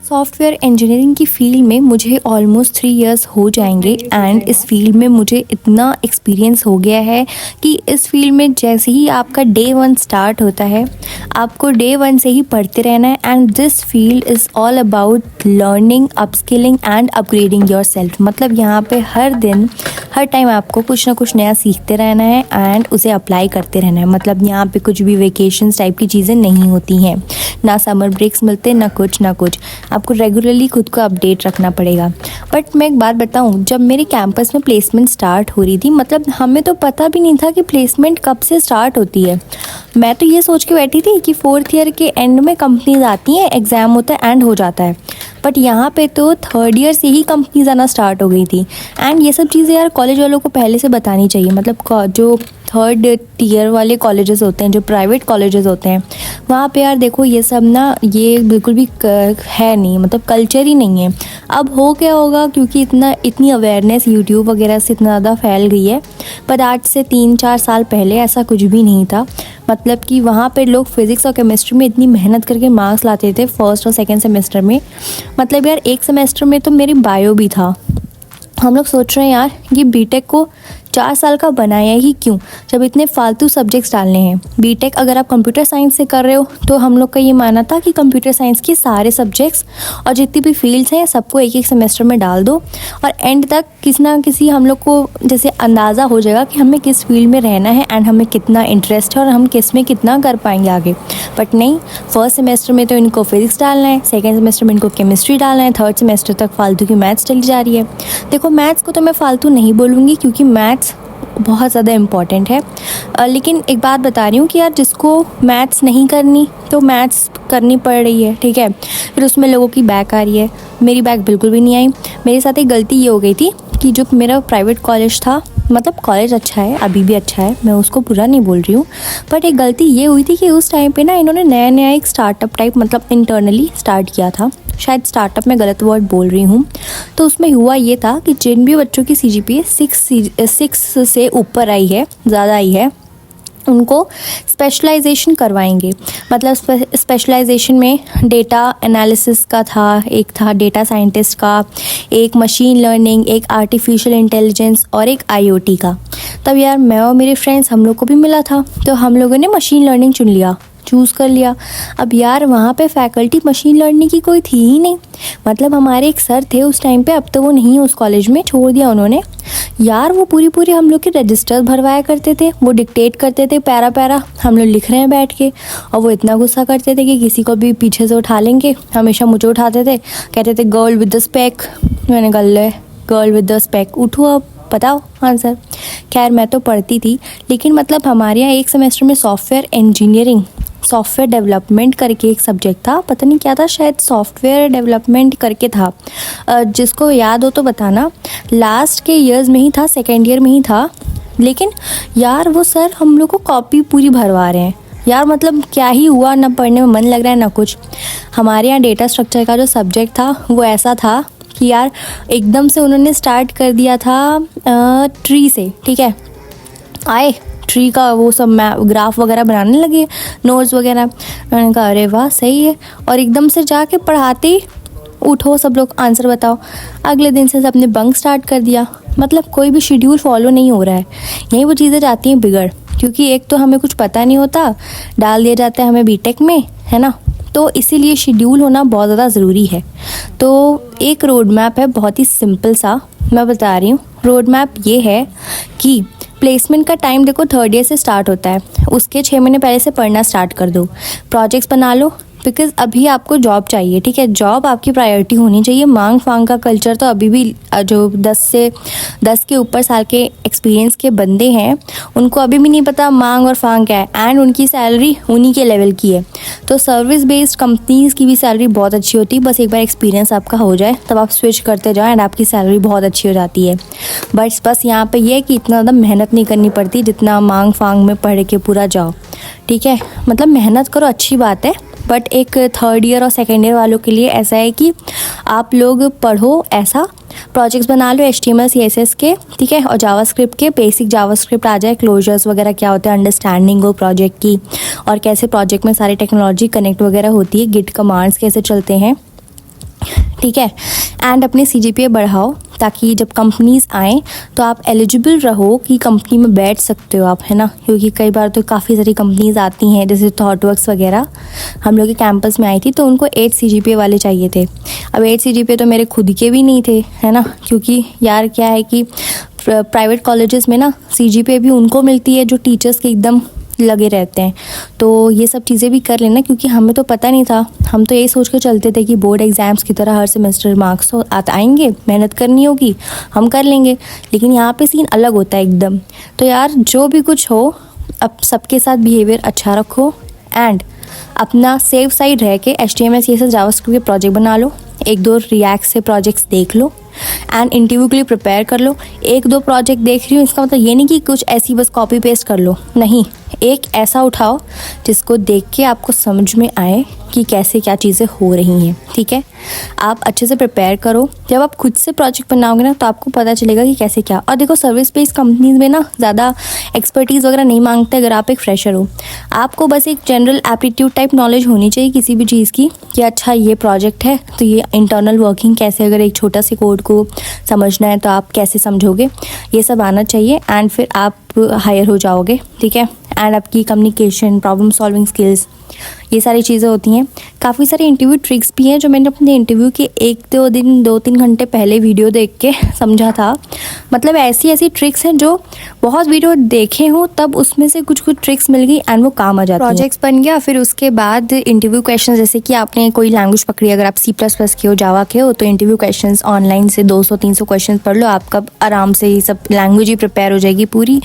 Software engineering की field में मुझे ऑलमोस्ट 3 इयर्स हो जाएंगे एंड इस फील्ड में मुझे इतना एक्सपीरियंस हो गया है कि इस फील्ड में जैसे ही आपका डे 1 स्टार्ट होता है, आपको डे 1 से ही पढ़ते रहना है। And this field is all about learning, upskilling and upgrading yourself. मतलब यहाँ पे हर दिन हर टाइम आपको कुछ ना कुछ नया सीखते रहना है एंड उसे अप्लाई करते रहना है। मतलब यहाँ पे कुछ भी वेकेशंस टाइप की चीज़ें नहीं होती हैं, ना समर ब्रेक्स मिलते, ना कुछ। आपको रेगुलरली खुद को अपडेट रखना पड़ेगा। बट मैं एक बात बताऊँ, जब मेरे कैंपस में प्लेसमेंट स्टार्ट हो रही थी, मतलब हमें तो पता भी नहीं था कि प्लेसमेंट कब से स्टार्ट होती है। मैं तो ये सोच के बैठी थी कि 4th ईयर के एंड में कंपनीज आती हैं, एग्ज़ाम होता है, एंड हो जाता है। बट यहाँ पे तो 3rd ईयर से ही कंपनीज आना स्टार्ट हो गई थी। एंड ये सब चीज़ें यार कॉलेज वालों को पहले से बतानी चाहिए। मतलब जो 3rd ईयर वाले कॉलेजेस होते हैं, जो प्राइवेट कॉलेजेस होते हैं, वहाँ पे यार देखो ये सब ना, ये बिल्कुल भी है नहीं, मतलब कल्चर ही नहीं है। अब हो क्या होगा, क्योंकि इतनी अवेयरनेस यूट्यूब वगैरह से इतना ज़्यादा फैल गई है। पर आज से 3-4 साल पहले ऐसा कुछ भी नहीं था। मतलब कि वहाँ पे लोग फिज़िक्स और केमिस्ट्री में इतनी मेहनत करके मार्क्स लाते थे 1st और 2nd सेमेस्टर में। मतलब यार एक सेमेस्टर में तो मेरी बायो भी था। हम लोग सोच रहे हैं यार ये बीटेक को 4 साल का बनाया ही क्यों, जब इतने फालतू सब्जेक्ट्स डालने हैं। बीटेक अगर आप कंप्यूटर साइंस से कर रहे हो तो हम लोग का ये मानना था कि कंप्यूटर साइंस के सारे सब्जेक्ट्स और जितनी भी फील्ड्स हैं सबको एक सेमेस्टर में डाल दो, और एंड तक किसी ना किसी हम लोग को जैसे अंदाज़ा हो जाएगा कि हमें किस फील्ड में रहना है एंड हमें कितना इंटरेस्ट है और हम किस में कितना कर पाएंगे आगे। बट नहीं, 1st सेमेस्टर में तो इनको फिज़िक्स डालना है, 2nd सेमेस्टर में इनको केमिस्ट्री डालना है, 3rd सेमेस्टर तक फालतू की मैथ्स चली जा रही है। देखो मैथ्स को तो मैं फालतू नहीं बोलूँगी, क्योंकि मैथ्स बहुत ज़्यादा इम्पॉर्टेंट है। लेकिन एक बात बता रही हूँ कि यार जिसको मैथ्स नहीं करनी तो मैथ्स करनी पड़ रही है, ठीक है। फिर उसमें लोगों की बैक आ रही है, मेरी बैक बिल्कुल भी नहीं आई। मेरे साथ एक गलती ये हो गई थी कि जो मेरा प्राइवेट कॉलेज था, मतलब कॉलेज अच्छा है, अभी भी अच्छा है, मैं उसको बुरा नहीं बोल रही हूँ, बट एक गलती ये हुई थी कि उस टाइम पे ना इन्होंने नया एक स्टार्टअप टाइप मतलब इंटरनली स्टार्ट किया था। शायद स्टार्टअप में गलत वर्ड बोल रही हूँ। तो उसमें हुआ ये था कि जिन भी बच्चों की CGPA 6 से ऊपर आई है, ज़्यादा आई है, उनको स्पेशलाइजेशन करवाएंगे। मतलब स्पेशलाइजेशन में डेटा एनालिसिस का था, एक था डेटा साइंटिस्ट का, एक मशीन लर्निंग, एक आर्टिफिशियल इंटेलिजेंस और एक IoT का। तब यार मैं और मेरे फ्रेंड्स हम लोग को भी मिला था, तो हम लोगों ने मशीन लर्निंग चूज़ कर लिया। अब यार वहाँ पे फैकल्टी मशीन लर्निंग की कोई थी ही नहीं। मतलब हमारे एक सर थे उस टाइम पे, अब तो वो नहीं है उस कॉलेज में, छोड़ दिया उन्होंने। यार वो पूरी हम लोग के रजिस्टर भरवाया करते थे, वो डिक्टेट करते थे पैरा, हम लोग लिख रहे हैं बैठ के, और वो इतना गुस्सा करते थे कि किसी को भी पीछे से उठा लेंगे। हमेशा मुझे उठाते थे, कहते थे गर्ल विद द स्पेक। मैंने कहा गर्ल विद द स्पेक, उठो अब बताओ आंसर। खैर मैं तो पढ़ती थी, लेकिन मतलब हमारे यहाँ एक सेमेस्टर में सॉफ्टवेयर डेवलपमेंट करके एक सब्जेक्ट था, पता नहीं क्या था, शायद सॉफ्टवेयर डेवलपमेंट करके था। जिसको याद हो तो बताना। लास्ट के ईयर्स में ही था, 2nd ईयर में ही था। लेकिन यार वो सर हम लोग को कॉपी पूरी भरवा रहे हैं यार। मतलब क्या ही हुआ, ना पढ़ने में मन लग रहा है ना कुछ। हमारे यहाँ डेटा स्ट्रक्चर का जो सब्जेक्ट था वो ऐसा था कि यार एकदम से उन्होंने स्टार्ट कर दिया था ट्री से, ठीक है। आए ट्री का वो सब ग्राफ वगैरह बनाने लगे, नोट्स वगैरह। मैंने कहा अरे वाह सही है, और एकदम से जाके पढ़ाते ही उठो सब लोग आंसर बताओ। अगले दिन से सबने बंक स्टार्ट कर दिया। मतलब कोई भी शेड्यूल फॉलो नहीं हो रहा है। यही वो चीज़ें जाती हैं बिगड़, क्योंकि एक तो हमें कुछ पता नहीं होता, डाल दिया जाता है हमें बीटेक में, है ना। तो इसीलिए शेड्यूल होना बहुत ज़्यादा ज़रूरी है। तो एक रोड मैप है बहुत ही सिंपल सा, मैं बता रही हूँ। रोड मैप ये है कि प्लेसमेंट का टाइम देखो 3rd ईयर से स्टार्ट होता है, उसके 6 महीने पहले से पढ़ना स्टार्ट कर दो। प्रोजेक्ट्स बना लो, बिकॉज़ अभी आपको जॉब चाहिए, ठीक है। जॉब आपकी प्रायोरिटी होनी चाहिए। मांग फांग का कल्चर तो अभी भी जो 10 के ऊपर साल के एक्सपीरियंस के बंदे हैं उनको अभी भी नहीं पता मांग और फांग क्या है, एंड उनकी सैलरी उन्हीं के लेवल की है। तो सर्विस बेस्ड कंपनीज़ की भी सैलरी बहुत अच्छी होती है, बस एक बार एक्सपीरियंस आपका हो जाए तब आप स्विच करते जाओ एंड आपकी सैलरी बहुत अच्छी हो जाती है। बस यहाँ पे ये है कि इतना ज़्यादा मेहनत नहीं करनी पड़ती जितना मांग फांग में पढ़ के पूरा जाओ, ठीक है। मतलब मेहनत करो, अच्छी बात है, बट एक 3rd ईयर और 2nd ईयर वालों के लिए ऐसा है कि आप लोग पढ़ो ऐसा, प्रोजेक्ट्स बना लो HTML CSS के, ठीक है, और जावास्क्रिप्ट के, बेसिक जावास्क्रिप्ट आ जाए, क्लोजर्स वगैरह क्या होते हैं, अंडरस्टैंडिंग हो प्रोजेक्ट की, और कैसे प्रोजेक्ट में सारी टेक्नोलॉजी कनेक्ट वगैरह होती है, गिट कमांड्स कैसे चलते हैं, ठीक है। एंड अपने CGPA बढ़ाओ ताकि जब कंपनीज आएँ तो आप एलिजिबल रहो कि कंपनी में बैठ सकते हो आप, है ना। क्योंकि कई बार तो काफ़ी सारी कंपनीज आती हैं, जैसे थॉटवर्क्स वगैरह हम लोग के कैंपस में आई थी, तो उनको 8 CGPA वाले चाहिए थे। अब 8 CGPA तो मेरे खुद के भी नहीं थे, है ना। क्योंकि यार क्या है कि प्राइवेट कॉलेजेस में ना CGPA भी उनको मिलती है जो टीचर्स के एकदम लगे रहते हैं। तो ये सब चीज़ें भी कर लेना, क्योंकि हमें तो पता नहीं था। हम तो यही सोच कर चलते थे कि बोर्ड एग्ज़ाम्स की तरह हर सेमेस्टर मार्क्स आएंगे, मेहनत करनी होगी, हम कर लेंगे। लेकिन यहाँ पे सीन अलग होता है एकदम। तो यार जो भी कुछ हो, अब सबके साथ बिहेवियर अच्छा रखो एंड अपना सेफ साइड रह के HTML CSS जावास्क्रिप्ट के प्रोजेक्ट बना लो, 1-2 रिएक्ट से प्रोजेक्ट्स देख लो एंड इंटरव्यू के लिए प्रिपेयर कर लो। 1-2 प्रोजेक्ट देख रही हूँ इसका मतलब ये नहीं कि कुछ ऐसी बस कॉपी पेस्ट कर लो, नहीं। एक ऐसा उठाओ जिसको देख के आपको समझ में आए कि कैसे क्या चीज़ें हो रही हैं, ठीक है। आप अच्छे से प्रिपेयर करो। जब आप खुद से प्रोजेक्ट बनाओगे ना तो आपको पता चलेगा कि कैसे क्या। और देखो सर्विस बेस्ड कंपनीज में ना ज़्यादा एक्सपर्टीज़ वगैरह नहीं मांगते अगर आप एक फ्रेशर हो। आपको बस एक जनरल एप्टीट्यूड टाइप नॉलेज होनी चाहिए किसी भी चीज़ की, कि अच्छा ये प्रोजेक्ट है तो ये इंटरनल वर्किंग कैसे, अगर एक छोटा सा कोड को समझना है तो आप कैसे समझोगे, ये सब आना चाहिए। एंड फिर आप हायर हो जाओगे, ठीक है। एंड आपकी कम्युनिकेशन, प्रॉब्लम सॉल्विंग स्किल्स, ये सारी चीज़ें होती हैं। काफ़ी सारे इंटरव्यू ट्रिक्स भी हैं जो मैंने अपने इंटरव्यू के 2-3 घंटे पहले वीडियो देख के समझा था। मतलब ऐसी ट्रिक्स हैं जो बहुत वीडियो देखे हो तब उसमें से कुछ ट्रिक्स मिल गई एंड वो काम आ जाती है। प्रोजेक्ट्स बन गया, फिर उसके बाद इंटरव्यू क्वेश्चन, जैसे कि आपने कोई लैंग्वेज पकड़ी, अगर आप C++ के हो, जावा के हो, तो इंटरव्यू क्वेश्चन ऑनलाइन से 200-300 क्वेश्चन पढ़ लो, आपका आराम से ये सब लैंग्वेज ही प्रिपेयर हो जाएगी पूरी।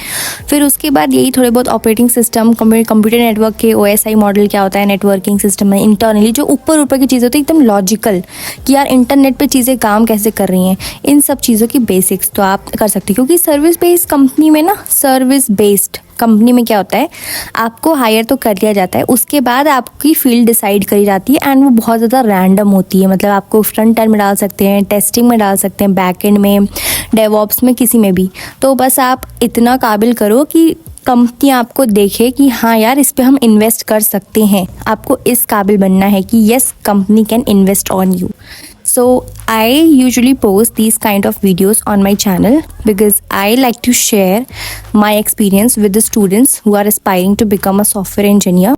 फिर उसके बाद यही थोड़े बहुत ऑपरेटिंग सिस्टम, कंप्यूटर नेटवर्क के OSI मॉडल क्या होता है, नेटवर्किंग सिस्टम में इंटरनली जो ऊपर की चीज़ें होती है एकदम लॉजिकल, कि यार इंटरनेट पे चीज़ें काम कैसे कर रही हैं, इन सब चीज़ों की बेसिक्स तो आप कर सकते हैं। क्योंकि सर्विस बेस्ड कंपनी में ना, सर्विस बेस्ड कंपनी में क्या होता है, आपको हायर तो कर लिया जाता है, उसके बाद आपकी फील्ड डिसाइड करी जाती है एंड वो बहुत ज़्यादा रैंडम होती है। मतलब आपको फ्रंट एंड में डाल सकते हैं, टेस्टिंग में डाल सकते हैं, बैक एंड में, डेवऑप्स में, किसी में भी। तो बस आप इतना काबिल करो कि कंपनी आपको देखे कि हाँ यार इस पे हम इन्वेस्ट कर सकते हैं। आपको इस काबिल बनना है कि yes company can invest on you. So I usually post these kind of videos on my channel because I like to share my experience with the students who are aspiring to become a software engineer.